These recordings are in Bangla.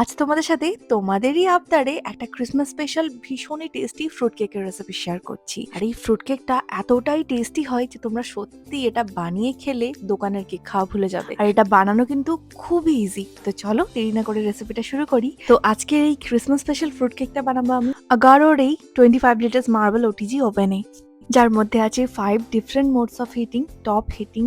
আজ তোমাদের সাথে তোমাদেরই আবদারে একটা ক্রিসমাস স্পেশাল ভীষণই টেস্টি ফ্রুট কেকের রেসিপি শেয়ার করছি। আর এই ফ্রুট কেকটা এতটাই টেস্টি হয় যে তোমরা সত্যি এটা বানিয়ে খেলে দোকানের কেক খাওয়া ভুলে যাবে। আর এটা বানানো কিন্তু খুবই ইজি। তো চলো দেরি না করে রেসিপিটা শুরু করি। তো আজকের এই ক্রিসমাস স্পেশাল ফ্রুট কেকটা বানাবো আমি আগারোর এই 25 লিটার্স মার্বেল ওটিজি ওভেনে, যার মধ্যে আছে 5 different modes of heating: top heating,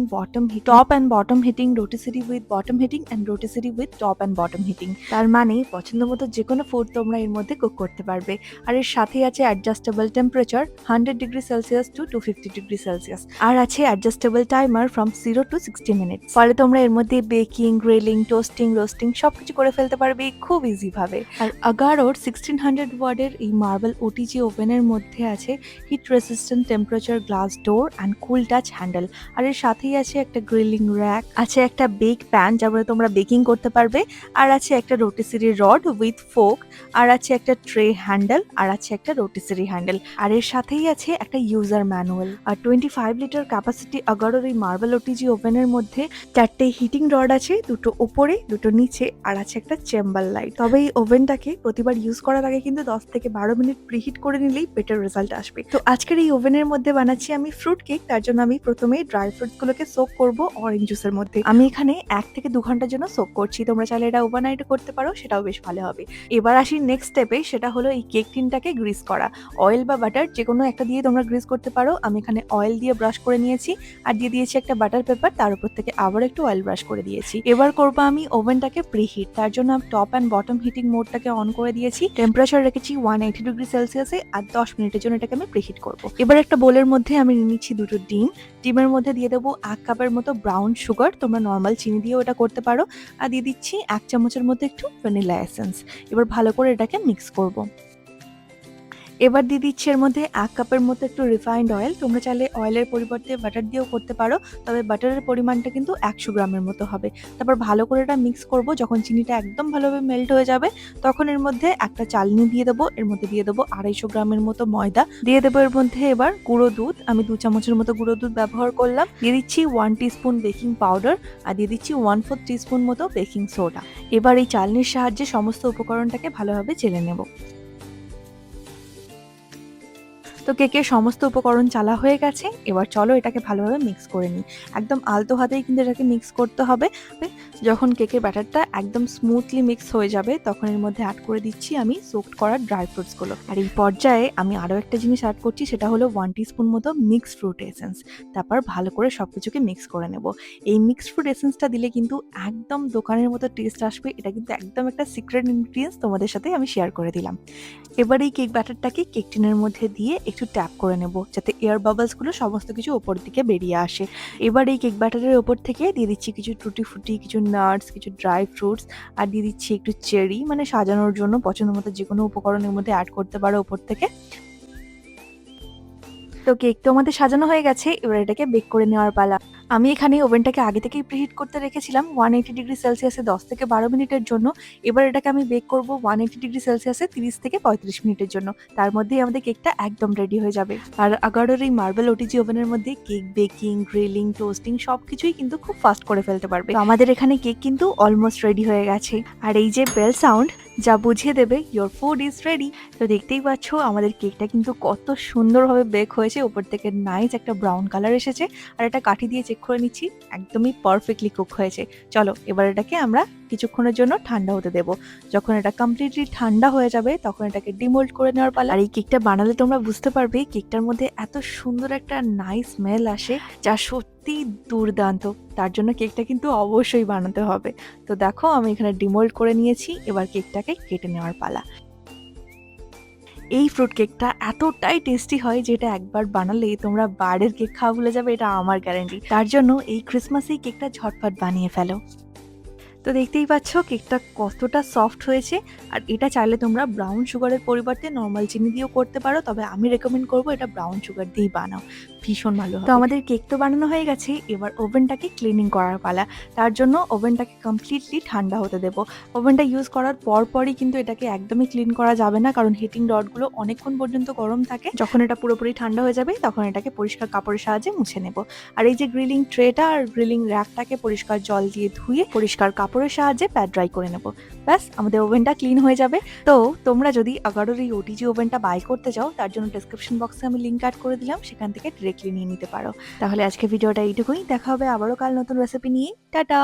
top and bottom heating, rotisserie with bottom heating and rotisserie with top and bottom heating. তার মানে পছন্দ মতো যে কোনো ফুড তোমরা এর মধ্যে কুক করতে পারবে। আর এর সাথেই আছে adjustable temperature 100 degree celsius to 250 degree celsius, আর আছে adjustable timer from 0 to 60 minute. ফলে তোমরা এর মধ্যে বেকিং, গ্রিলিং, টোস্টিং, রোস্টিং সবকিছু করে ফেলতে পারবে খুব ইজি ভাবে। আর আগারোর 1600 ওয়াটের এই মার্বেল ওটিজি ওভেনের মধ্যে আছে heat resistant temperature glass door and cool touch handle. আর এর সাথেই আছে একটা গ্রিলিং র্যাক, আছে একটা বেক প্যান যার মধ্যে তোমরা বেকিং করতে পারবে, আর আছে একটা রোটিসিরি রড উইথ ফোক, আর আছে একটা ট্রে হ্যান্ডেল, আর আছে একটা রোটিসিরি হ্যান্ডেল। আর এর সাথেই আছে একটা ইউজার ম্যানুয়াল। আর 25 লিটার ক্যাপাসিটি আগারোর এই মার্বেল ওটিজি ওভেনের মধ্যে 4টে হিটিং রড আছে, দুটো উপরে দুটো নিচে, আর আছে একটা চেম্বার লাইট। তবে এই ওভেনটাকে প্রতিবার ইউজ করার আগে কিন্তু 10 থেকে 12 মিনিট প্রিহিট করে নিলেই বেটার রেজাল্ট আসবে। তো আজকের এই ওভেনের মধ্যে বানাচ্ছি আমি ফ্রুট কেক। তার জন্য আমি প্রথমেই ড্রাই ফ্রুটস গুলোকে সোক করব অরেঞ্জ জুসের মধ্যে। আমি এখানে 1 থেকে 2 ঘন্টার জন্য সোক করছি। তোমরা চাইলে এটা ওভারনাইট করতে পারো, সেটাও বেশ ভালো হবে। এবার আসি নেক্সট স্টেপে, সেটা হলো এই কেক টিনটাকে গ্রিস করা। অয়েল বা বাটার যে কোনো একটা দিয়ে তোমরা গ্রিস করতে পারো। আমি এখানে অয়েল দিয়ে ব্রাশ করে নিয়েছি, আর দিয়ে দিয়েছি একটা বাটার পেপার, তার উপর থেকে আবার একটু অয়েল ব্রাশ করে দিয়েছি। এবার করবো আমি ওভেনটাকে প্রিহিট। তার জন্য আমি টপ অ্যান্ড বটম হিটিং মোডটাকে অন করে দিয়েছি। টেম্পারেচার রেখেছি 180 ডিগ্রি সেলসিয়াসে, আর 10 মিনিটের জন্য এটাকে আমি প্রিহিট করবো। এবার একটা বোলের মধ্যে আমি নিয়ে নিচ্ছি দুটো ডিম। ডিমের মধ্যে দিয়ে দেবো 1 কাপের মতো ব্রাউন সুগার, তোমরা নর্মাল চিনি দিয়েও এটা করতে পারো। আর দিয়ে দিচ্ছি 1 চামচের মধ্যে একটু ভ্যানিলা এসেন্স। এবার ভালো করে এটাকে মিক্স করবো। এবার দিয়ে দিচ্ছি এর মধ্যে 1 কাপের মতো একটু রিফাইন্ড অয়েল। তোমরা চাইলে অয়েলের পরিবর্তে বাটার দিয়েও করতে পারো, তবে বাটারের পরিমাণটা কিন্তু 100 গ্রামের মতো হবে। তারপর ভালো করে এটা মিক্স করব। যখন চিনিটা একদম ভালোভাবে মেল্ট হয়ে যাবে, তখন এর মধ্যে একটা চালনি দিয়ে দেবো। এর মধ্যে দিয়ে দেবো 250 গ্রামের মতো ময়দা, দিয়ে দেবো এর মধ্যে এবার গুঁড়ো দুধ। আমি 2 চামচের মতো গুঁড়ো দুধ ব্যবহার করলাম। দিয়ে দিচ্ছি 1 টিস্পুন বেকিং পাউডার, আর দিয়ে দিচ্ছি 1/4 টিস্পুন মতো বেকিং সোডা। এবার এই চালনির সাহায্যে সমস্ত উপকরণটাকে ভালোভাবে চেলে নেব। তো কেকের সমস্ত উপকরণ চালা হয়ে গেছে। এবার চলো এটাকে ভালোভাবে মিক্স করে নিই। একদম আলতো হাতেই কিন্তু এটাকে মিক্স করতে হবে। যখন কেকের ব্যাটারটা একদম স্মুথলি মিক্স হয়ে যাবে, তখন এর মধ্যে অ্যাড করে দিচ্ছি আমি সোকড করা ড্রাই ফ্রুটসগুলো। আর এই পর্যায়ে আমি আরও একটা জিনিস অ্যাড করছি, সেটা হলো 1 টিস্পুন মতো মিক্সড ফ্রুট এসেন্স। তারপর ভালো করে সব কিছুকে মিক্স করে নেব। এই মিক্সড ফ্রুট এসেন্সটা দিলে কিন্তু একদম দোকানের মতো টেস্ট আসবে। এটা কিন্তু একদম একটা সিক্রেট ইনগ্রিডিয়েন্টস তোমাদের সাথে আমি শেয়ার করে দিলাম। এবার এই কেক ব্যাটারটাকে কেক টিনের মধ্যে দিয়ে একটু ট্যাপ করে নেব, যাতে এয়ার বাবলসগুলো সমস্ত কিছু ওপর দিকে বেরিয়ে আসে। এবার এই কেক ব্যাটারের ওপর থেকে দিয়ে দিচ্ছি কিছু টুটি ফুটি, কিছু নাটস, কিছু ড্রাই ফ্রুটস, আর দিয়ে দিচ্ছি একটু চেরি, মানে সাজানোর জন্য পছন্দ মতো যে কোনো উপকরণের মধ্যে অ্যাড করতে পারো ওপর থেকে। তো কেক তো আমাদের সাজানো হয়ে গেছে। এবার এটাকে বেক করে নেওয়ার পালা। আমি এখানে ওভেনটাকে আগে থেকেই প্রিহিট করতে রেখেছিলাম 180 ডিগ্রি সেলসিয়াসে 10 থেকে 12 মিনিটের জন্য। এবার এটাকে আমি বেক করব 180 ডিগ্রি সেলসিয়াসে 30 থেকে 35 মিনিটের জন্য। তার মধ্যেই আমাদের কেকটা একদম রেডি হয়ে যাবে। আর আগারোর এই মার্বেল ওটিজি ওভেনের মধ্যে কেক বেকিং, গ্রিলিং, টোস্টিং সবকিছুই কিন্তু খুব ফাস্ট করে ফেলতে পারবে। তো আমাদের এখানে কেক কিন্তু অলমোস্ট রেডি হয়ে গেছে। আর এই যে বেল সাউন্ড যা বুঝিয়ে দেবে ইয়োর ফুড ইজ রেডি। তো দেখতেই পাচ্ছ আমাদের কেকটা কিন্তু কত সুন্দরভাবে বেক হয়েছে। উপর থেকে নাইস একটা ব্রাউন কালার এসেছে। আর এটা কাঠি দিয়ে চেক করে নিচ্ছি, একদমই পারফেক্টলি কুক হয়েছে। চলো এবার এটাকে আমরা কিছুক্ষণের জন্য ঠান্ডা হতে দেবো। যখন এটা কমপ্লিটলি ঠান্ডা হয়ে যাবে, তখন এটাকে ডিমোল্ড করে নেওয়ার পালা। আর এই কেকটা বানালে তোমরা বুঝতে পারবে কেকটার মধ্যে এত সুন্দর একটা নাইস স্মেল আসে, যা সত্যি দুর্দান্ত। তার জন্য কেকটা কিন্তু অবশ্যই বানাতে হবে। তো দেখো আমি এখানে ডিমোল্ড করে নিয়েছি। এবার কেকটাকে কেটে নেওয়ার পালা। এই ফ্রুট কেকটা এতটাই টেস্টি হয় যে এটা একবার বানালেই তোমরা বাইরের কেক খাওয়া ভুলে যাবে, এটা আমার গ্যারান্টি। তার জন্য এই ক্রিসমাসে কেকটা ঝটপট বানিয়ে ফেলো। তো দেখতেই পাচ্ছ কেকটা কতটা সফট হয়েছে। আর এটা চাইলে তোমরা ব্রাউন সুগারের পরিবর্তে নর্মাল চিনি দিয়েও করতে পারো, তবে আমি রেকমেন্ড করবো এটা ব্রাউন সুগার দিয়েই বানাও, ভীষণ ভালো হবে। তো আমাদের কেক তো বানানো হয়ে গেছে। এবার ওভেনটাকে ক্লিনিং করার পালা। তার জন্য ওভেনটাকে কমপ্লিটলি ঠান্ডা হতে দেবো। ওভেনটা ইউজ করার পরই কিন্তু এটাকে একদমই ক্লিন করা যাবে না, কারণ হিটিং রডগুলো অনেকক্ষণ পর্যন্ত গরম থাকে। যখন এটা পুরোপুরি ঠান্ডা হয়ে যাবে, তখন এটাকে পরিষ্কার কাপড়ের সাহায্যে মুছে নেব। আর এই যে গ্রিলিং ট্রেটা আর গ্রিলিং র্যাকটাকে পরিষ্কার জল দিয়ে ধুয়ে পরিষ্কার কাপড় কাপড়ের সাহায্যে প্যাড ড্রাই করে নেব। ব্যাস আমাদের ওভেনটা ক্লিন হয়ে যাবে। তো তোমরা যদি আগারোর এই ওটিজি ওভেনটা বাই করতে চাও তার জন্য ডেসক্রিপশন বক্সে আমি লিঙ্ক অ্যাড করে দিলাম, সেখান থেকে ডিরেক্টলি নিয়ে নিতে পারো। তাহলে আজকে ভিডিওটা এইটুকুই, দেখা হবে আবারও কাল নতুন রেসিপি নিয়ে। টাটা।